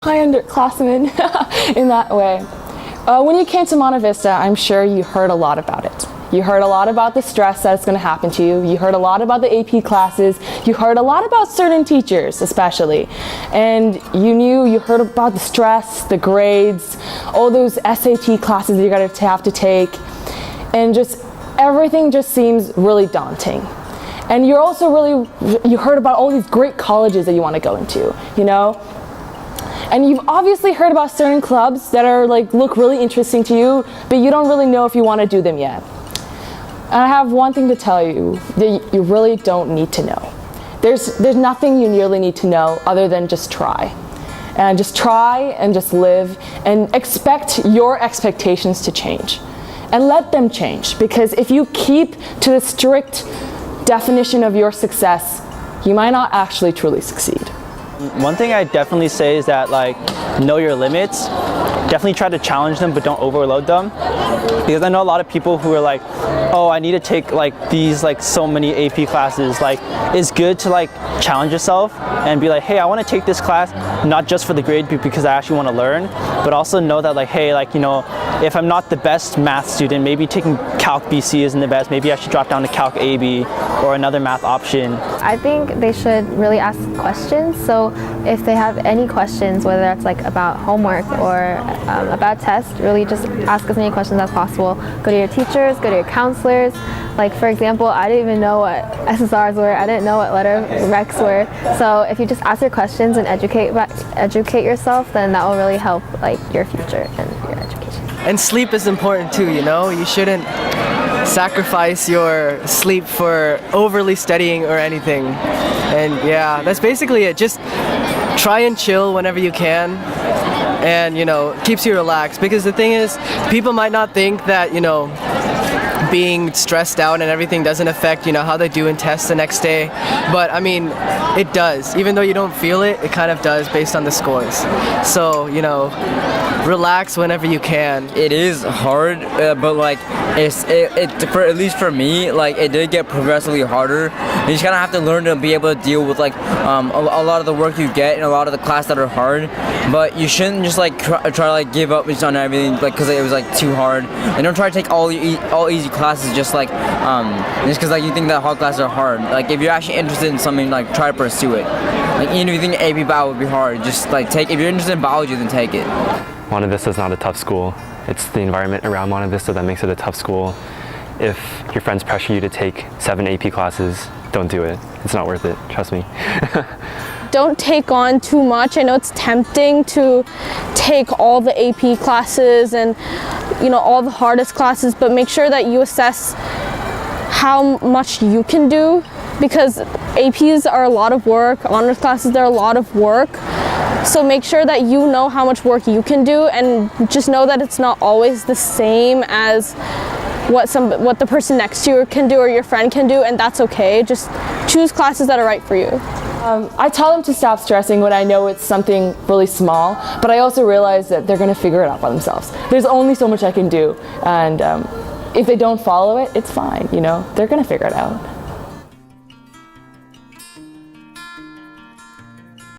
Hi, underclassmen, in that way. When you came to Monte Vista, I'm sure you heard a lot about it. You heard a lot about the stress that's going to happen to you. You heard a lot about the AP classes. You heard a lot about certain teachers, especially. And you heard about the stress, the grades, all those SAT classes you're going to have to take. And just everything just seems really daunting. And you heard about all these great colleges that you want to go into, you know? And you've obviously heard about certain clubs that are look really interesting to you, but you don't really know if you want to do them yet. And I have one thing to tell you that you really don't need to know. There's nothing you really need to know other than just try. And just try and just live and expect your expectations to change. And let them change, because if you keep to the strict definition of your success, you might not actually truly succeed. One thing I definitely say is that know your limits. Definitely try to challenge them, but don't overload them. Because I know a lot of people who are oh, I need to take these so many AP classes. It's good to challenge yourself and be hey, I want to take this class not just for the grade, but because I actually want to learn, but also know that hey, if I'm not the best math student, maybe taking Calc BC isn't the best. Maybe I should drop down to Calc AB or another math option. I think they should really ask questions. So if they have any questions, whether that's about homework or about tests, really just ask as many questions as possible. Go to your teachers, go to your counselors. For example, I didn't even know what SSRs were. I didn't know what letter recs were. So if you just ask your questions and educate yourself, then that will really help your future and your education. And sleep is important too, you know? You shouldn't sacrifice your sleep for overly studying or anything. And yeah, that's basically it. Just try and chill whenever you can, and keeps you relaxed. Because the thing is, people might not think that being stressed out and everything doesn't affect how they do in tests the next day, but I mean it does. Even though you don't feel it, it kind of does based on the scores. So relax whenever you can. It is hard, but at least for me, it did get progressively harder. You just kind of have to learn to be able to deal with a lot of the work you get and a lot of the class that are hard. But you shouldn't just try to give up just on everything because it was too hard. And don't try to take all easy classes just because you think that hard classes are hard. If you're actually interested in something, try to pursue it. Even if you think AP Bio would be hard, just if you're interested in biology, then take it. Monte Vista is not a tough school. It's the environment around Monte Vista that makes it a tough school. If your friends pressure you to take 7 AP classes, don't do it. It's not worth it, trust me. Don't take on too much. I know it's tempting to take all the AP classes and all the hardest classes, but make sure that you assess how much you can do, because APs are a lot of work, honors classes are a lot of work. So make sure that you know how much work you can do, and just know that it's not always the same as what the person next to you can do or your friend can do, and that's okay. Just choose classes that are right for you. I tell them to stop stressing when I know it's something really small, but I also realize that they're going to figure it out by themselves. There's only so much I can do, and if they don't follow it, it's fine, they're going to figure it out.